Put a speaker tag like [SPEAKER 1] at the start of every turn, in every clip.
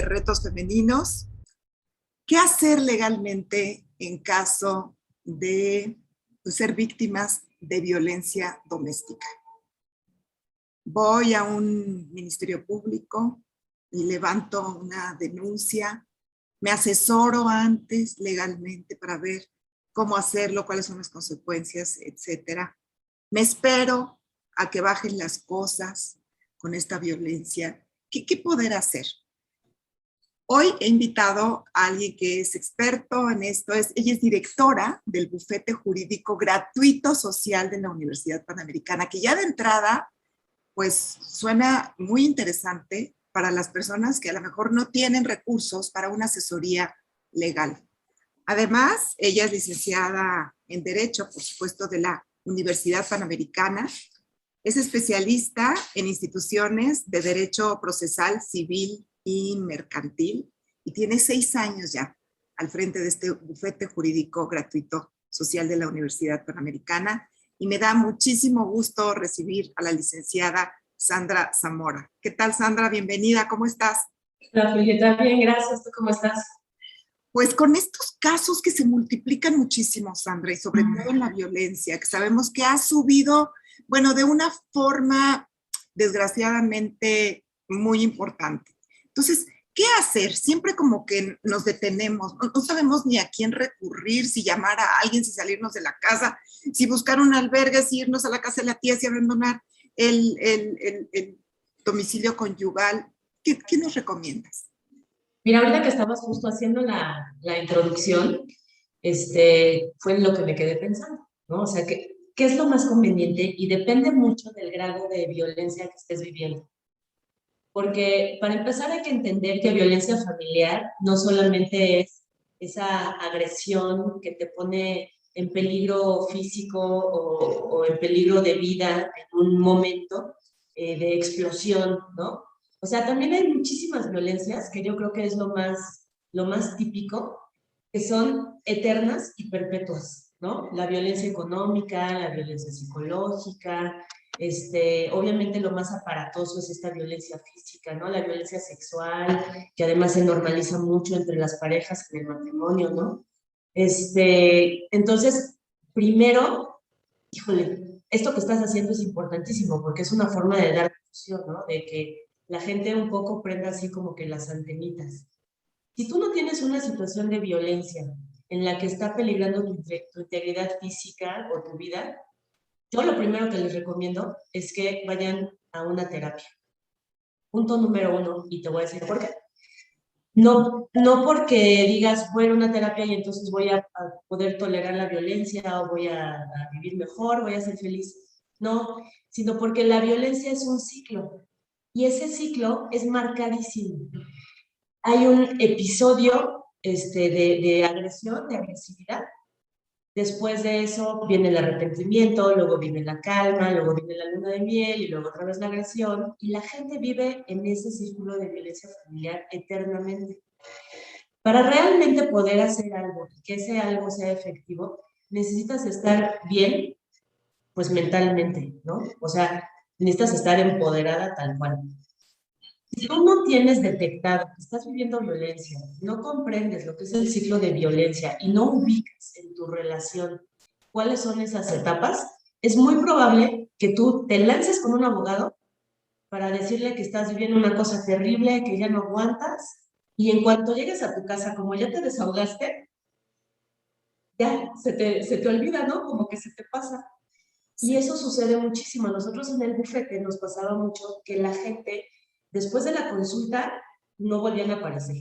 [SPEAKER 1] de retos femeninos. ¿Qué hacer legalmente en caso de ser víctimas de violencia doméstica? Voy a un ministerio público y levanto una denuncia, me asesoro antes legalmente para ver cómo hacerlo, cuáles son las consecuencias, etcétera. Me espero a que bajen las cosas con esta violencia. ¿Qué poder hacer? Hoy he invitado a alguien que es experto en esto. Ella es directora del bufete jurídico gratuito social de la Universidad Panamericana, que ya de entrada, pues suena muy interesante para las personas que a lo mejor no tienen recursos para una asesoría legal. Además, ella es licenciada en Derecho, por supuesto, de la Universidad Panamericana. Es especialista en instituciones de derecho procesal, civil y mercantil y tiene 6 años ya al frente de este bufete jurídico gratuito social de la Universidad Panamericana y me da muchísimo gusto recibir a la licenciada Sandra Zamora. ¿Qué tal, Sandra? Bienvenida, ¿cómo estás?
[SPEAKER 2] Hola, Julieta, bien, gracias. ¿Tú cómo estás?
[SPEAKER 1] Pues con estos casos que se multiplican muchísimo, Sandra, y sobre todo en la violencia, que sabemos que ha subido, bueno, de una forma desgraciadamente muy importante. Entonces, ¿qué hacer? Siempre como que nos detenemos, no sabemos ni a quién recurrir, si llamar a alguien, si salirnos de la casa, si buscar un albergue, si irnos a la casa de la tía, si abandonar el domicilio conyugal. ¿Qué nos recomiendas?
[SPEAKER 2] Mira, ahorita que estabas justo haciendo la introducción, fue en lo que me quedé pensando, ¿no? O sea, ¿qué es lo más conveniente? Y depende mucho del grado de violencia que estés viviendo. Porque para empezar hay que entender que violencia familiar no solamente es esa agresión que te pone en peligro físico o en peligro de vida en un momento de explosión, ¿no? O sea, también hay muchísimas violencias que yo creo que es lo más típico, que son eternas y perpetuas, ¿no? La violencia económica, la violencia psicológica, obviamente lo más aparatoso es esta violencia física, ¿no? La violencia sexual, que además se normaliza mucho entre las parejas en el matrimonio, ¿no? Entonces, primero, híjole, esto que estás haciendo es importantísimo porque es una forma de dar difusión, ¿no? De que la gente un poco prenda así como que las antenitas. Si tú no tienes una situación de violencia en la que está peligrando tu integridad física o tu vida, yo lo primero que les recomiendo es que vayan a una terapia. Punto número 1, y te voy a decir por qué. No porque digas, voy a una terapia y entonces voy a poder tolerar la violencia o voy a vivir mejor, voy a ser feliz. No, sino porque la violencia es un ciclo y ese ciclo es marcadísimo. Hay un episodio de agresión, de agresividad. Después de eso viene el arrepentimiento, luego viene la calma, luego viene la luna de miel y luego otra vez la agresión. Y la gente vive en ese círculo de violencia familiar eternamente. Para realmente poder hacer algo y que ese algo sea efectivo, necesitas estar bien, pues mentalmente, ¿no? O sea, necesitas estar empoderada tal cual. Si tú no tienes detectado que estás viviendo violencia, no comprendes lo que es el ciclo de violencia y no ubicas en tu relación cuáles son esas etapas, es muy probable que tú te lances con un abogado para decirle que estás viviendo una cosa terrible, que ya no aguantas, y en cuanto llegues a tu casa, como ya te desahogaste, ya se te olvida, ¿no? Como que se te pasa. Y eso sucede muchísimo. Nosotros en el bufete nos pasaba mucho que la gente, después de la consulta, no volvían a aparecer.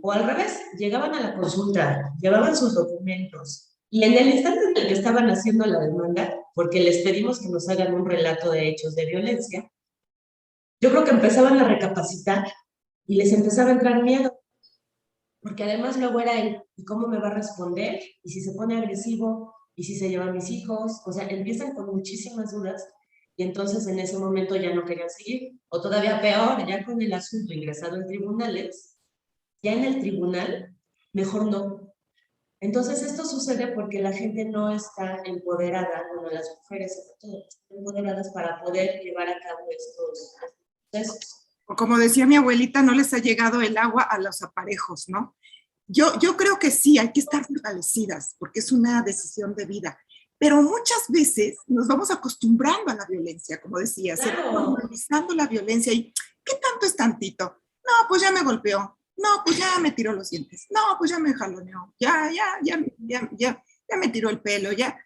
[SPEAKER 2] O al revés, llegaban a la consulta, llevaban sus documentos, y en el instante en el que estaban haciendo la demanda, porque les pedimos que nos hagan un relato de hechos de violencia, yo creo que empezaban a recapacitar y les empezaba a entrar miedo. Porque además luego era el, ¿y cómo me va a responder? ¿Y si se pone agresivo? ¿Y si se lleva a mis hijos? O sea, empiezan con muchísimas dudas y entonces en ese momento ya no querían seguir. O todavía peor, ya con el asunto ingresado en tribunales, ya en el tribunal, mejor no. Entonces esto sucede porque la gente no está empoderada, bueno, las mujeres sobre todo, están empoderadas para poder llevar a cabo estos procesos.
[SPEAKER 1] O como decía mi abuelita, no les ha llegado el agua a los aparejos, ¿no? Yo creo que sí, hay que estar fortalecidas porque es una decisión de vida. Pero muchas veces nos vamos acostumbrando a la violencia, como decía, se va
[SPEAKER 2] Claro,
[SPEAKER 1] normalizando la violencia y ¿qué tanto es tantito? No, pues ya me golpeó. No, pues ya me tiró los dientes. No, pues ya me jaloneó. Ya me tiró el pelo, ya.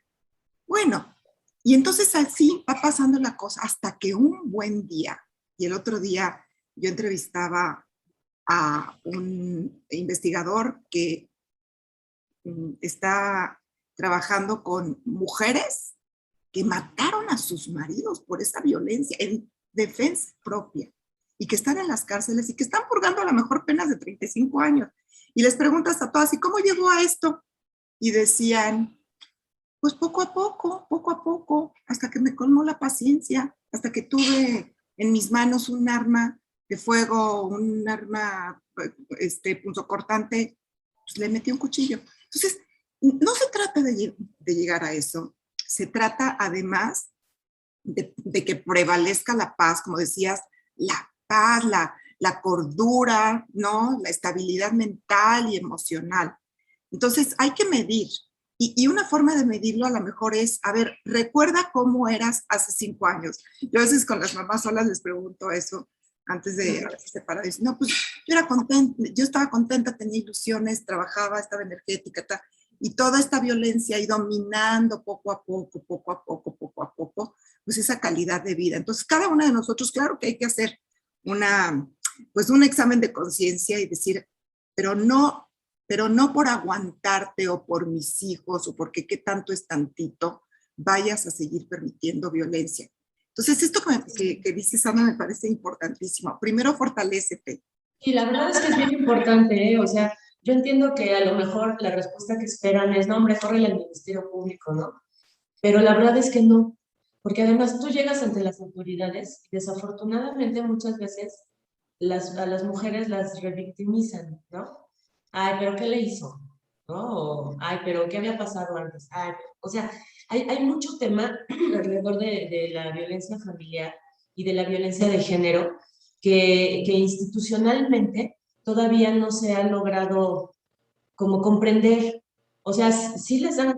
[SPEAKER 1] Bueno, y entonces así va pasando la cosa hasta que un buen día, y el otro día yo entrevistaba a un investigador que está trabajando con mujeres que mataron a sus maridos por esa violencia en defensa propia y que están en las cárceles y que están purgando a lo mejor penas de 35 años. Y les preguntas a todas, ¿y cómo llegó a esto? Y decían, pues poco a poco, hasta que me colmó la paciencia, hasta que tuve en mis manos un arma de fuego, un arma punzocortante, pues le metí un cuchillo. Entonces, no se trata de llegar a eso, se trata además de que prevalezca la paz, como decías, la paz, la cordura, ¿no? La estabilidad mental y emocional. Entonces, hay que medir. Y una forma de medirlo a lo mejor es, a ver, recuerda cómo eras hace 5 años. Yo a veces con las mamás solas les pregunto eso antes de separar. Dicen, no, pues yo era contenta, yo estaba contenta, tenía ilusiones, trabajaba, estaba energética, y toda esta violencia ha ido dominando poco a poco, pues esa calidad de vida. Entonces, cada una de nosotros, claro que hay que hacer pues un examen de conciencia y decir, pero no por aguantarte o por mis hijos o porque qué tanto es tantito, vayas a seguir permitiendo violencia. Entonces, esto que dices, Ana, me parece importantísimo. Primero, fortalécete.
[SPEAKER 2] y la verdad es que es bien importante, ¿eh? O sea, yo entiendo que a lo mejor la respuesta que esperan es, no, hombre, córrele al Ministerio Público, ¿no? Pero la verdad es que no, porque además tú llegas ante las autoridades y desafortunadamente muchas veces a las mujeres las revictimizan, ¿no? Ay, pero ¿qué le hizo? ¿No? O, ay, pero ¿qué había pasado antes? Ay, o sea, hay mucho tema alrededor de la violencia familiar y de la violencia de género que institucionalmente todavía no se ha logrado como comprender. O sea, sí les dan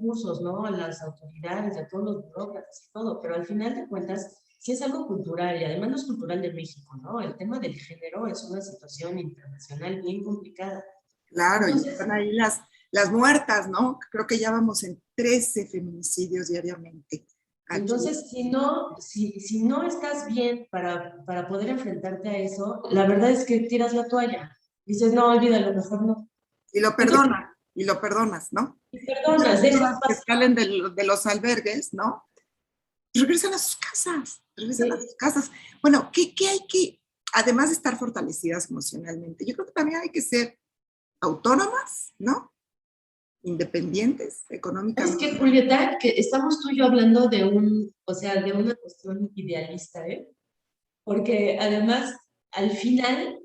[SPEAKER 2] cursos, ¿no? A las autoridades, a todos los burócratas y todo, pero al final de cuentas, sí es algo cultural y además no es cultural de México, ¿no? El tema del género es una situación internacional bien complicada.
[SPEAKER 1] Claro, y
[SPEAKER 2] Entonces,
[SPEAKER 1] están ahí las muertas, ¿no? Creo que ya vamos en 13 feminicidios diariamente aquí.
[SPEAKER 2] entonces si no estás bien para poder enfrentarte a eso, la verdad es que tiras la toalla. Dices, no, olvídalo, mejor no. Entonces,
[SPEAKER 1] Y lo perdonas, ¿no?
[SPEAKER 2] y
[SPEAKER 1] Muchas
[SPEAKER 2] perdonas, dejas
[SPEAKER 1] personas que
[SPEAKER 2] pasar.
[SPEAKER 1] salen de los albergues, ¿no? Regresan a sus casas, regresan a
[SPEAKER 2] Sí.
[SPEAKER 1] sus casas. Bueno, ¿qué hay que, además de estar fortalecidas emocionalmente, yo creo que también hay que ser autónomas, ¿no? Independientes
[SPEAKER 2] Es
[SPEAKER 1] económicamente.
[SPEAKER 2] que, Julieta, que estamos tú y yo hablando de o sea, de una cuestión idealista, ¿eh? Porque además, al final,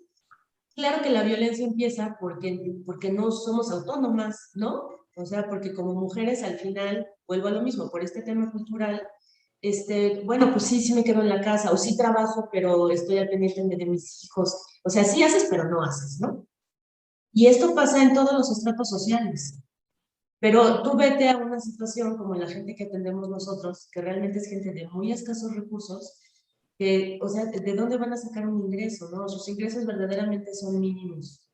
[SPEAKER 2] claro que la violencia empieza porque no somos autónomas, ¿no? O sea, porque como mujeres al final, vuelvo a lo mismo, por este tema cultural, bueno, pues sí, sí me quedo en la casa, o sí trabajo, pero estoy al pendiente de mis hijos. O sea, sí haces, pero no haces, ¿no? Y esto pasa en todos los estratos sociales. Pero tú vete a una situación como la gente que atendemos nosotros, que realmente es gente de muy escasos recursos, que, o sea, ¿de dónde van a sacar un ingreso, no? Sus ingresos verdaderamente son mínimos.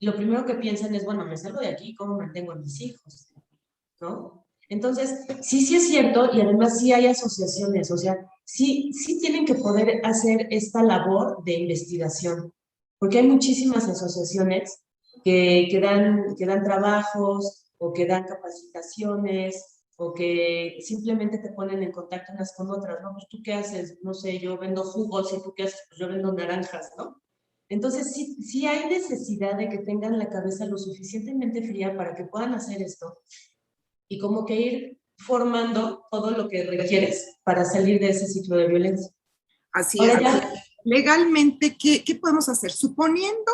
[SPEAKER 2] Y lo primero que piensan es, bueno, me salgo de aquí, ¿cómo mantengo a mis hijos? ¿No? Entonces, sí, sí es cierto, y además sí hay asociaciones, o sea, sí, sí tienen que poder hacer esta labor de investigación, porque hay muchísimas asociaciones que dan trabajos o que dan capacitaciones o que simplemente te ponen en contacto unas con otras, ¿no? Pues tú qué haces, no sé, yo vendo jugos y tú qué haces, pues yo vendo naranjas, ¿no? Entonces sí, sí hay necesidad de que tengan la cabeza lo suficientemente fría para que puedan hacer esto y como que ir formando todo lo que requieres para salir de ese ciclo de violencia.
[SPEAKER 1] Así
[SPEAKER 2] Ahora
[SPEAKER 1] es.
[SPEAKER 2] ya,
[SPEAKER 1] Legalmente, ¿qué podemos hacer? Suponiendo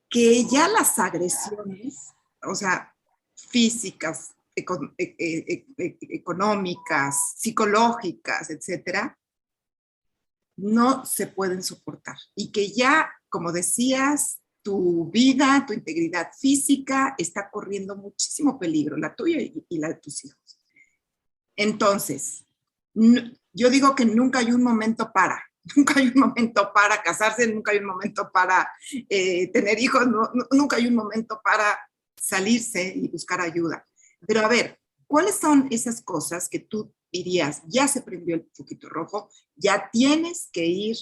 [SPEAKER 1] que ya las agresiones, o sea, físicas, económicas, psicológicas, etcétera, no se pueden soportar y que ya, como decías, tu vida, tu integridad física está corriendo muchísimo peligro, la tuya y la de tus hijos. Entonces, yo digo que nunca hay un momento para, nunca hay un momento para casarse, nunca hay un momento para tener hijos, nunca hay un momento para salirse y buscar ayuda. Pero a ver, ¿cuáles son esas cosas que tú dirías, ya se prendió el foquito rojo, ya tienes que ir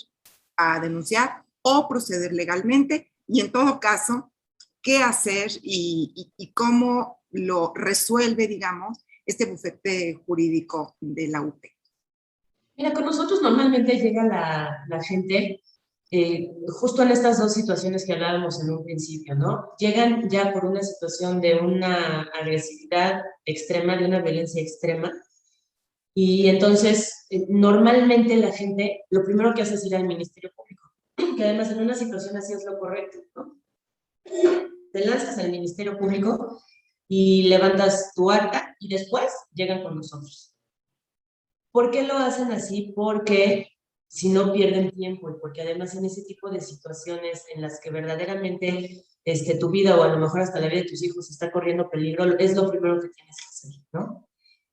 [SPEAKER 1] a denunciar o proceder legalmente? Y en todo caso, ¿qué hacer y cómo lo resuelve, digamos, este bufete jurídico de la UP?
[SPEAKER 2] Mira, con nosotros normalmente llega la gente justo en estas dos situaciones que hablábamos en un principio, ¿no? Llegan ya por una situación de una agresividad extrema, de una violencia extrema, y entonces normalmente la gente lo primero que hace es ir al Ministerio Público, que además en una situación así es lo correcto, ¿no? Te lanzas al Ministerio Público y levantas tu acta y después llegan con nosotros. ¿Por qué lo hacen así? Porque si no pierden tiempo y porque además en ese tipo de situaciones en las que verdaderamente tu vida o a lo mejor hasta la vida de tus hijos está corriendo peligro, es lo primero que tienes que hacer, ¿no?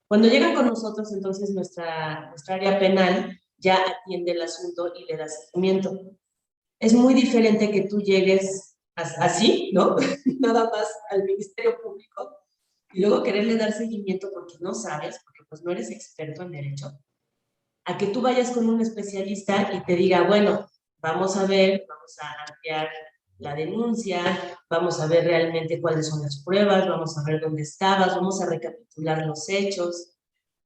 [SPEAKER 2] Cuando llegan con nosotros, entonces nuestra área penal ya atiende el asunto y le da seguimiento. Es muy diferente que tú llegues así, ¿no? Nada más al Ministerio Público y luego quererle dar seguimiento porque no sabes, porque pues no eres experto en derecho, a que tú vayas con un especialista y te diga, bueno, vamos a ver, vamos a ampliar la denuncia, vamos a ver realmente cuáles son las pruebas, vamos a ver dónde estabas, vamos a recapitular los hechos,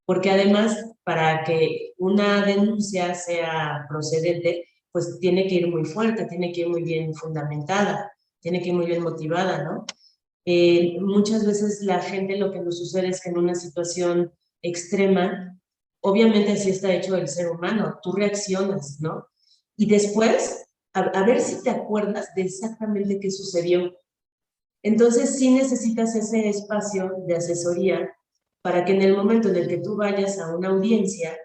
[SPEAKER 2] porque además para que una denuncia sea procedente, pues tiene que ir muy fuerte, tiene que ir muy bien fundamentada, tiene que ir muy bien motivada, ¿no? Muchas veces la gente lo que nos sucede es que en una situación extrema, obviamente así está hecho el ser humano, tú reaccionas, ¿no? Y después, a ver si te acuerdas de exactamente qué sucedió. Entonces sí necesitas ese espacio de asesoría para que en el momento en el que tú vayas a una audiencia,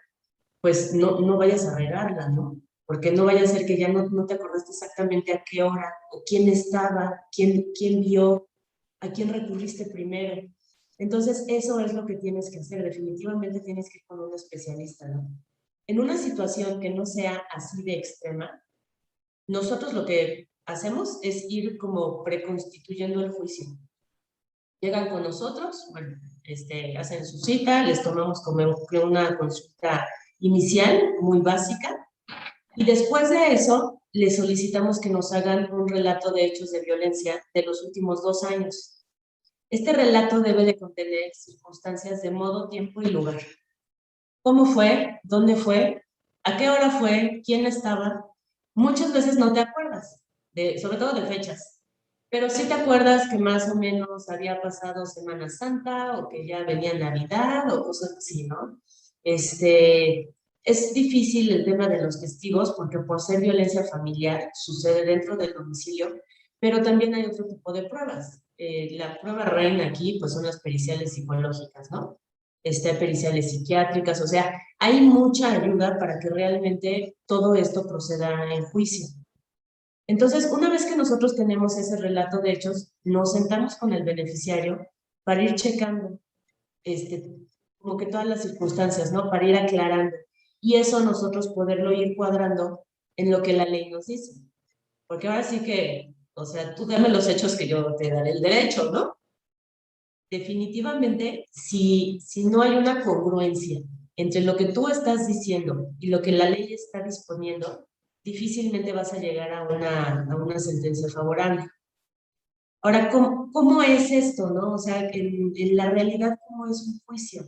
[SPEAKER 2] pues no vayas a regarla, ¿no? Porque no vaya a ser que ya no te acordaste exactamente a qué hora, o quién estaba, quién vio, a quién recurriste primero. Entonces, eso es lo que tienes que hacer. Definitivamente tienes que ir con un especialista, ¿no? En una situación que no sea así de extrema, nosotros lo que hacemos es ir como preconstituyendo el juicio. Llegan con nosotros, bueno, hacen su cita, les tomamos como una consulta inicial muy básica y después de eso les solicitamos que nos hagan un relato de hechos de violencia de los últimos 2 años. Este relato debe de contener circunstancias de modo, tiempo y lugar. ¿Cómo fue? ¿Dónde fue? ¿A qué hora fue? ¿Quién estaba? Muchas veces no te acuerdas, sobre todo de fechas, pero sí te acuerdas que más o menos había pasado Semana Santa o que ya venía Navidad o cosas así, ¿no? Es difícil el tema de los testigos porque por ser violencia familiar sucede dentro del domicilio, pero también hay otro tipo de pruebas. La prueba reina aquí pues son las periciales psicológicas, ¿no? Periciales psiquiátricas, o sea, hay mucha ayuda para que realmente todo esto proceda en juicio. Entonces, una vez que nosotros tenemos ese relato de hechos, nos sentamos con el beneficiario para ir checando, como que todas las circunstancias, ¿no? Para ir aclarando. Y eso nosotros poderlo ir cuadrando en lo que la ley nos dice. Porque ahora sí que, o sea, tú dame los hechos que yo te daré el derecho, ¿no? Definitivamente, si no hay una congruencia entre lo que tú estás diciendo y lo que la ley está disponiendo, difícilmente vas a llegar a una sentencia favorable. Ahora, ¿cómo es esto, no? O sea, en la realidad, ¿cómo es un juicio?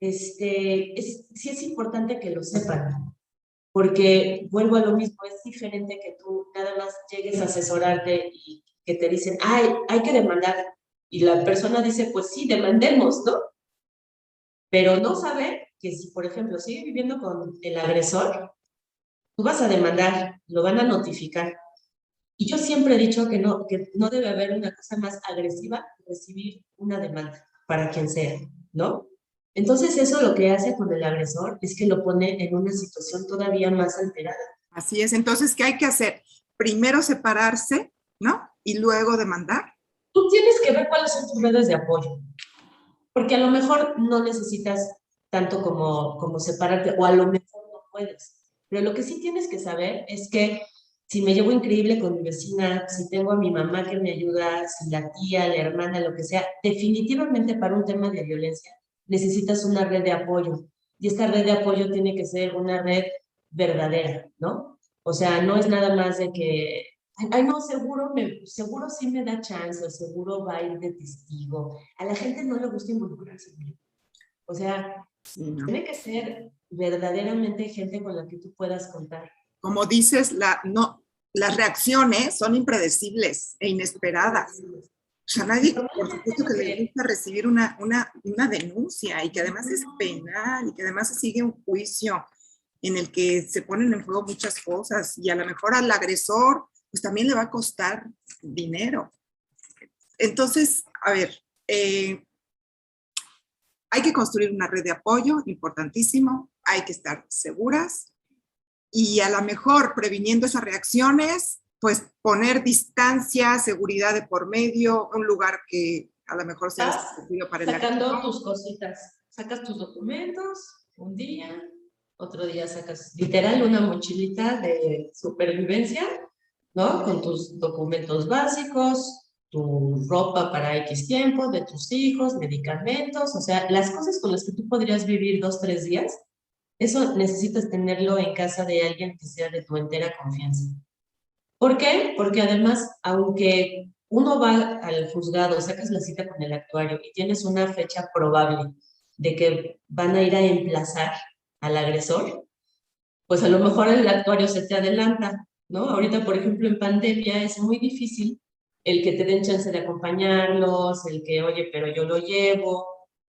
[SPEAKER 2] Sí es importante que lo sepan, porque vuelvo a lo mismo, es diferente que tú nada más llegues a asesorarte y que te dicen, ay, hay que demandar. Y la persona dice, pues sí, demandemos, ¿no? Pero no sabe que si, por ejemplo, sigue viviendo con el agresor, tú vas a demandar, lo van a notificar. Y yo siempre he dicho que no debe haber una cosa más agresiva que recibir una demanda para quien sea, ¿no? Entonces eso lo que hace con el agresor es que lo pone en una situación todavía más alterada.
[SPEAKER 1] Así es. Entonces, ¿qué hay que hacer? Primero separarse, ¿no? Y luego demandar.
[SPEAKER 2] Tú tienes que ver cuáles son tus redes de apoyo, porque a lo mejor no necesitas tanto como separarte, o a lo mejor no puedes. Pero lo que sí tienes que saber es que si me llevo increíble con mi vecina, si tengo a mi mamá que me ayuda, si la tía, la hermana, lo que sea, definitivamente para un tema de violencia necesitas una red de apoyo. Y esta red de apoyo tiene que ser una red verdadera, ¿no? O sea, no es nada más de que, ay, no, seguro sí me da chance, o seguro va a ir de testigo. A la gente no le gusta involucrarse. O sea,
[SPEAKER 1] Sí, ¿no?
[SPEAKER 2] tiene que ser verdaderamente gente con la que tú puedas contar.
[SPEAKER 1] Como dices, no, las reacciones son impredecibles e inesperadas. O sea, nadie, por supuesto que le gusta recibir una denuncia y que además es penal y que además se sigue un juicio en el que se ponen en juego muchas cosas y a lo mejor al agresor pues también le va a costar dinero. Entonces, a ver, hay que construir una red de apoyo, importantísimo, hay que estar seguras y a lo mejor previniendo esas reacciones, pues poner distancia, seguridad de por medio, un lugar que a lo mejor sea desconocido para el
[SPEAKER 2] sacando
[SPEAKER 1] agresor.
[SPEAKER 2] tus cositas, sacas tus documentos un día, otro día sacas literal una mochilita de supervivencia, ¿no? Con tus documentos básicos, tu ropa para X tiempo, de tus hijos, medicamentos, o sea, las cosas con las que tú podrías vivir 2, 3 días, eso necesitas tenerlo en casa de alguien que sea de tu entera confianza. ¿Por qué? Porque además, aunque uno va al juzgado, sacas la cita con el actuario y tienes una fecha probable de que van a ir a emplazar al agresor, pues a lo mejor el actuario se te adelanta, ¿no? Ahorita, por ejemplo, en pandemia es muy difícil el que te den chance de acompañarlos, el que, oye, pero yo lo llevo,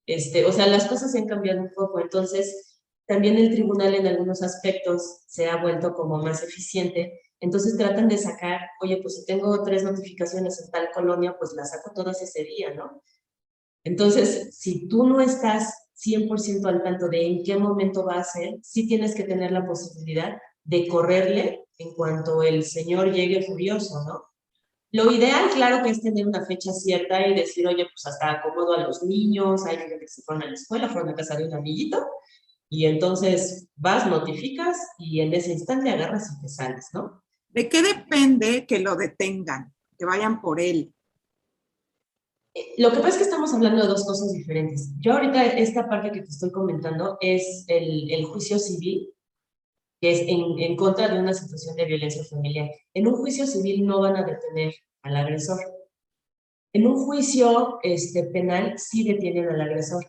[SPEAKER 2] o sea, las cosas se han cambiado un poco, entonces también el tribunal en algunos aspectos se ha vuelto como más eficiente, entonces tratan de sacar, oye, pues si tengo 3 notificaciones en tal colonia, pues las saco todas ese día, ¿no? Entonces, si tú no estás 100% al tanto de en qué momento va a ser, sí tienes que tener la posibilidad de correrle en cuanto el señor llegue furioso, ¿no? Lo ideal, claro, que es tener una fecha cierta y decir, oye, pues hasta acomodo a los niños, hay gente que se fueron a la escuela, fueron a casa de un amiguito, y entonces vas, notificas y en ese instante agarras y te sales, ¿no?
[SPEAKER 1] ¿De qué depende que lo detengan, que vayan por él?
[SPEAKER 2] Lo que pasa es que estamos hablando de dos cosas diferentes. Yo ahorita esta parte que te estoy comentando es el juicio civil, que es en contra de una situación de violencia familiar. En un juicio civil no van a detener al agresor. En un juicio penal sí detienen al agresor,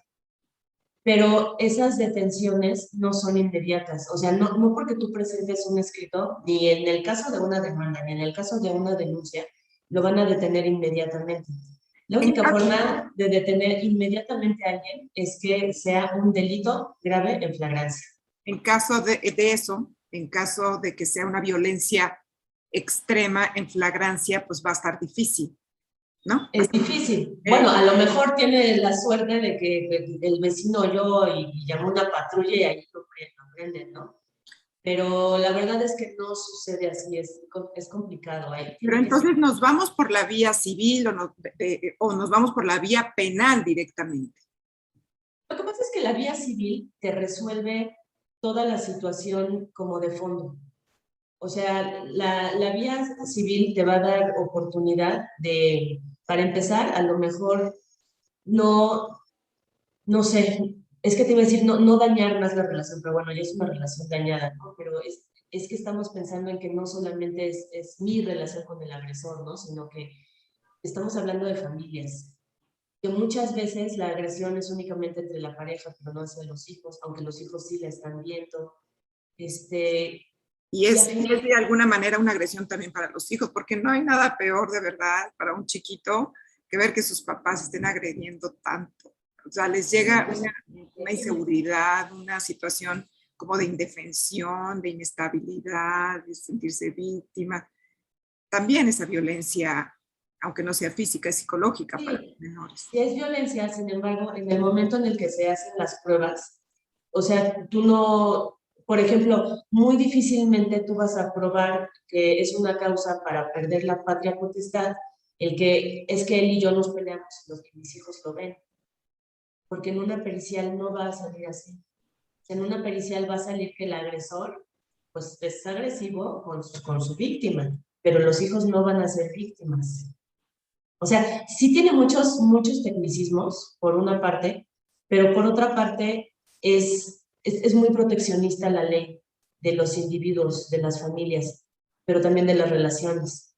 [SPEAKER 2] pero esas detenciones no son inmediatas. O sea, no porque tú presentes un escrito, ni en el caso de una demanda, ni en el caso de una denuncia, lo van a detener inmediatamente. La
[SPEAKER 1] En
[SPEAKER 2] única
[SPEAKER 1] caso,
[SPEAKER 2] forma de detener inmediatamente a alguien es que sea un delito grave en flagrancia.
[SPEAKER 1] en caso de eso, en caso de que sea una violencia extrema en flagrancia, pues va a estar difícil, ¿no?
[SPEAKER 2] Es difícil. Bueno, a lo mejor tiene la suerte de que el vecino oyó y llamó una patrulla y ahí lo prenden, ¿no? Pero la verdad es que no sucede así, es complicado. Ahí
[SPEAKER 1] Pero
[SPEAKER 2] tiene que ser.
[SPEAKER 1] entonces nos vamos por la vía civil o nos vamos por la vía penal directamente.
[SPEAKER 2] Lo que pasa es que la vía civil te resuelve toda la situación como de fondo. O sea, la vía civil te va a dar oportunidad de, para empezar, a lo mejor no, no sé, es que te iba a decir no dañar más la relación, pero bueno, ya es una relación dañada, ¿no? Pero es que estamos pensando en que no solamente es mi relación con el agresor, ¿no? Sino que estamos hablando de familias, que muchas veces la agresión es únicamente entre la pareja, pero no hacia los hijos, aunque los hijos sí la están viendo.
[SPEAKER 1] Y
[SPEAKER 2] Y al
[SPEAKER 1] es
[SPEAKER 2] final,
[SPEAKER 1] de alguna manera una agresión también para los hijos, porque no hay nada peor de verdad para un chiquito que ver que sus papás estén agrediendo tanto. O sea, les llega una inseguridad, una situación como de indefensión, de inestabilidad, de sentirse víctima. También esa violencia aunque no sea física, es psicológica para los
[SPEAKER 2] Sí,
[SPEAKER 1] menores.
[SPEAKER 2] si es violencia, sin embargo, en el momento en el que se hacen las pruebas, o sea, tú no, por ejemplo, muy difícilmente tú vas a probar que es una causa para perder la patria potestad, el que es que él y yo nos peleamos y los que mis hijos lo ven, porque en una pericial no va a salir así. En una pericial va a salir que el agresor, pues, es agresivo con su víctima, pero los hijos no van a ser víctimas. O sea, sí tiene muchos tecnicismos, por una parte, pero por otra parte es muy proteccionista la ley de los individuos, de las familias, pero también de las relaciones.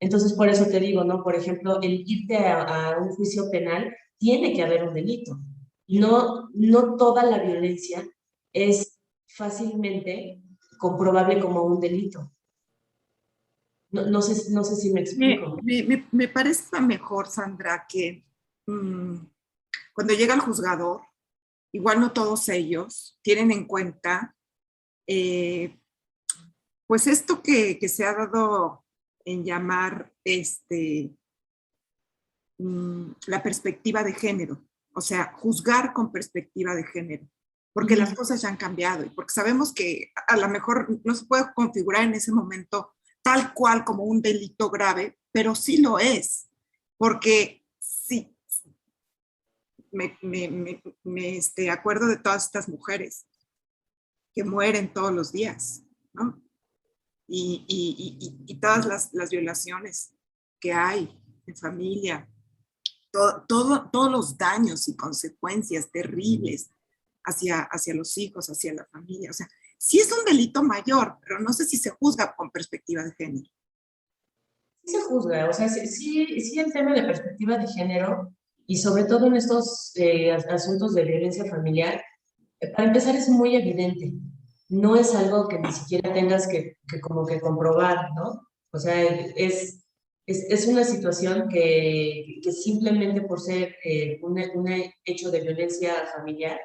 [SPEAKER 2] Entonces, por eso te digo, ¿no? Por ejemplo, el irte a un juicio penal, tiene que haber un delito. No toda la violencia es fácilmente comprobable como un delito. No sé si me explico.
[SPEAKER 1] Me parece mejor, Sandra, que mm, cuando llega el juzgador, igual no todos ellos tienen en cuenta, eh, pues esto que se ha dado en llamar la perspectiva de género, o sea, juzgar con perspectiva de género, porque las cosas ya han cambiado y porque sabemos que a lo mejor no se puede configurar en ese momento tal cual como un delito grave, pero sí lo es, porque sí, me acuerdo de todas estas mujeres que mueren todos los días, ¿no? Y todas las violaciones que hay en familia, todos los daños y consecuencias terribles hacia los hijos, hacia la familia. O sea, sí es un delito mayor, pero no sé si se juzga con perspectiva de género.
[SPEAKER 2] Sí se juzga, o sea, sí el tema de perspectiva de género y sobre todo en estos asuntos de violencia familiar, para empezar es muy evidente, no es algo que ni siquiera tengas que como que comprobar, ¿no? O sea, es una situación que simplemente por ser un hecho de violencia familiar,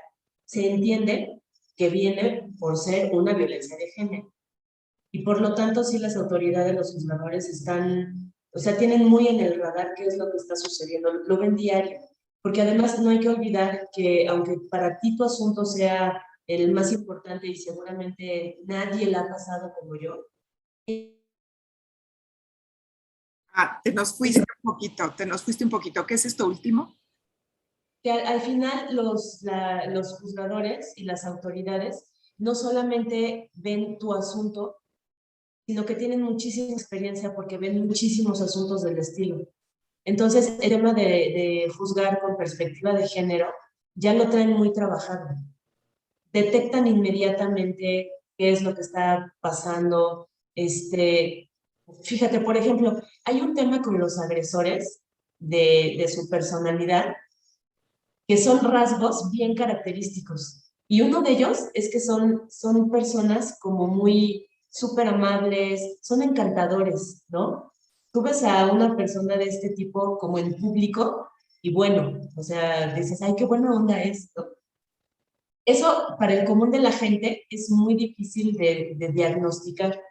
[SPEAKER 2] se entiende que viene por ser una violencia de género. Y por lo tanto, sí las autoridades, los juzgadores están, o sea, tienen muy en el radar qué es lo que está sucediendo, lo ven diario, porque además no hay que olvidar que aunque para ti tu asunto sea el más importante y seguramente nadie la ha pasado como yo,
[SPEAKER 1] Te nos fuiste un poquito, te nos fuiste un poquito. ¿Qué es esto último?
[SPEAKER 2] que al final los juzgadores y las autoridades no solamente ven tu asunto, sino que tienen muchísima experiencia porque ven muchísimos asuntos del estilo. Entonces, el tema de juzgar con perspectiva de género ya lo traen muy trabajado. Detectan inmediatamente qué es lo que está pasando. Fíjate, por ejemplo, hay un tema con los agresores de su personalidad que son rasgos bien característicos. Y uno de ellos es que son personas como muy súper amables, son encantadores, ¿no? Tú ves a una persona de este tipo como en público y bueno, o sea, dices, ay, qué buena onda es, ¿no? Eso para el común de la gente es muy difícil de diagnosticar.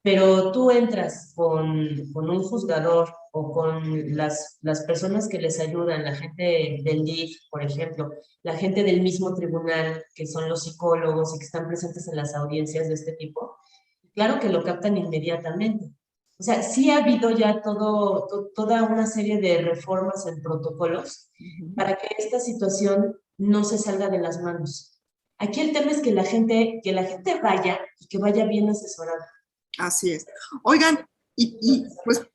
[SPEAKER 2] Pero tú entras con un juzgador o con las personas que les ayudan, la gente del DIF, por ejemplo, la gente del mismo tribunal, que son los psicólogos y que están presentes en las audiencias de este tipo, claro que lo captan inmediatamente. O sea, sí ha habido ya toda una serie de reformas en protocolos para que esta situación no se salga de las manos. Aquí el tema es que la gente vaya y que vaya bien asesorada.
[SPEAKER 1] Así es. Oigan, pues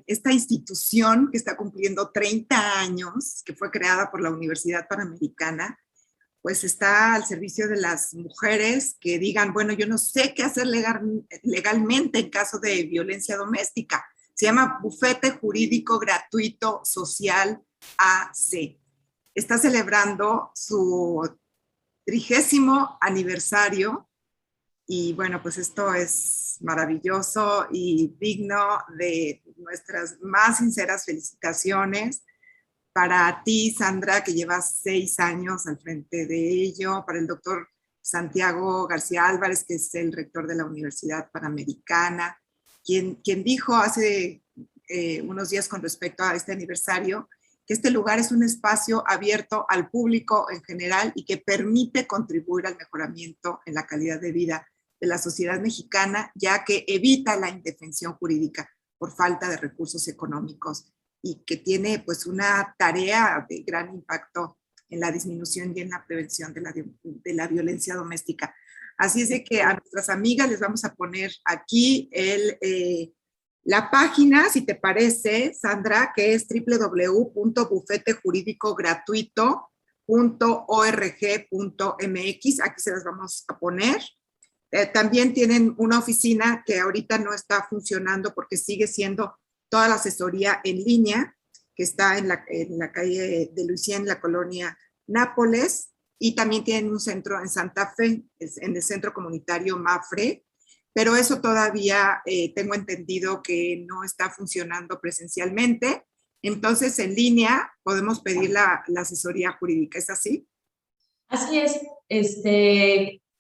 [SPEAKER 1] esta institución que está cumpliendo 30 años, que fue creada por la Universidad Panamericana, pues está al servicio de las mujeres que digan, bueno, yo no sé qué hacer legalmente en caso de violencia doméstica. Se llama Bufete Jurídico Gratuito Social AC. Está celebrando su 30º aniversario y bueno, pues esto es maravilloso y digno de nuestras más sinceras felicitaciones para ti, Sandra, que llevas 6 años al frente de ello, para el doctor Santiago García Álvarez, que es el rector de la Universidad Panamericana, quien dijo hace unos días con respecto a este aniversario, que este lugar es un espacio abierto al público en general y que permite contribuir al mejoramiento en la calidad de vida de la sociedad mexicana, ya que evita la indefensión jurídica por falta de recursos económicos y que tiene pues una tarea de gran impacto en la disminución y en la prevención de la violencia doméstica. Así es de que a nuestras amigas les vamos a poner aquí la página, si te parece, Sandra, que es www.bufetejuridicogratuito.org.mx. Aquí se las vamos a poner. También tienen una oficina que ahorita no está funcionando porque sigue siendo toda la asesoría en línea, que está en la calle de Luisiana, en la colonia Nápoles, y también tienen un centro en Santa Fe, en el centro comunitario Mafre, pero eso todavía tengo entendido que no está funcionando presencialmente. Entonces, en línea podemos pedir la asesoría jurídica, ¿es así?
[SPEAKER 2] Así es.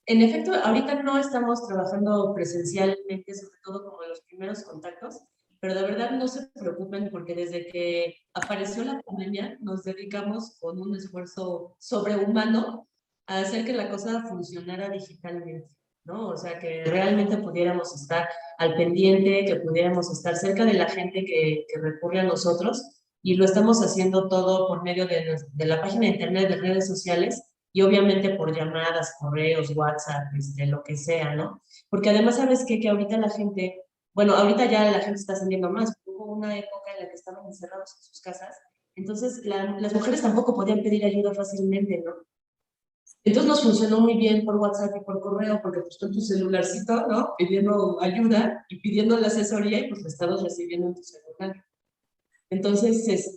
[SPEAKER 2] En efecto, ahorita no estamos trabajando presencialmente, sobre todo como en los primeros contactos, pero de verdad no se preocupen porque desde que apareció la pandemia nos dedicamos con un esfuerzo sobrehumano a hacer que la cosa funcionara digitalmente, ¿no? O sea, que realmente pudiéramos estar al pendiente, que pudiéramos estar cerca de la gente que recurre a nosotros, y lo estamos haciendo todo por medio de la página de internet, de redes sociales, y obviamente por llamadas, correos, WhatsApp, lo que sea, ¿no? Porque además, ¿sabes qué? Que ahorita la gente, bueno, ahorita ya la gente está saliendo más, hubo una época en la que estaban encerrados en sus casas, entonces las mujeres tampoco podían pedir ayuda fácilmente, ¿no? Entonces nos funcionó muy bien por WhatsApp y por correo, porque pues tú en tu celularcito, ¿no? Pidiendo ayuda y pidiendo la asesoría y pues la estabas recibiendo en tu celular. Entonces,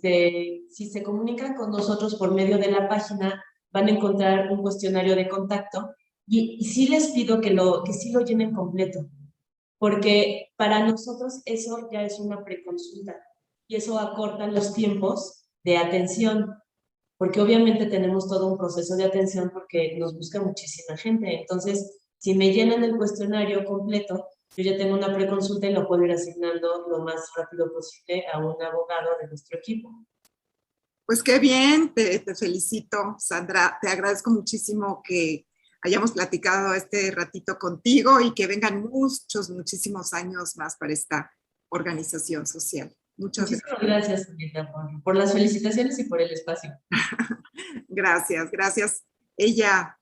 [SPEAKER 2] si se comunican con nosotros por medio de la página, van a encontrar un cuestionario de contacto y sí les pido que sí lo llenen completo, porque para nosotros eso ya es una preconsulta y eso acorta los tiempos de atención, porque obviamente tenemos todo un proceso de atención porque nos busca muchísima gente. Entonces, si me llenan el cuestionario completo, yo ya tengo una preconsulta y lo puedo ir asignando lo más rápido posible a un abogado de nuestro equipo.
[SPEAKER 1] Pues qué bien, te felicito, Sandra. Te agradezco muchísimo que hayamos platicado este ratito contigo y que vengan muchísimos años más para esta organización social. Muchas
[SPEAKER 2] Muchísimas gracias, Anita, por las felicitaciones y por el espacio.
[SPEAKER 1] gracias. Gracias. Ella,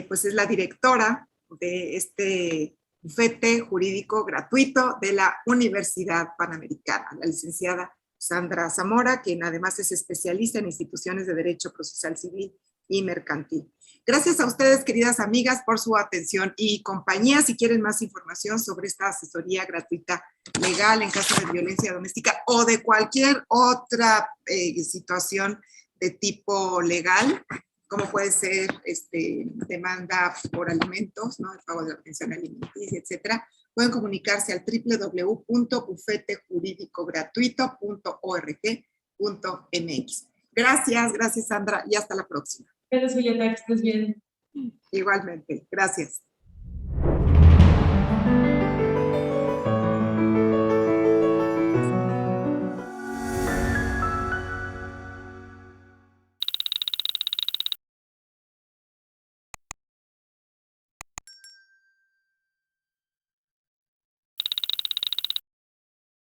[SPEAKER 1] pues es la directora de este bufete jurídico gratuito de la Universidad Panamericana, la licenciada Sandra Zamora, quien además es especialista en instituciones de derecho procesal civil y mercantil. Gracias a ustedes, queridas amigas, por su atención y compañía. Si quieren más información sobre esta asesoría gratuita legal en caso de violencia doméstica o de cualquier otra situación de tipo legal, como puede ser demanda por alimentos, ¿no? El pago de la pensión alimenticia, etcétera, pueden comunicarse al www.bufetejuridicogratuito.org.mx. Gracias, Sandra, y hasta la próxima.
[SPEAKER 2] Gracias, Julieta, que estés bien.
[SPEAKER 1] Igualmente, gracias.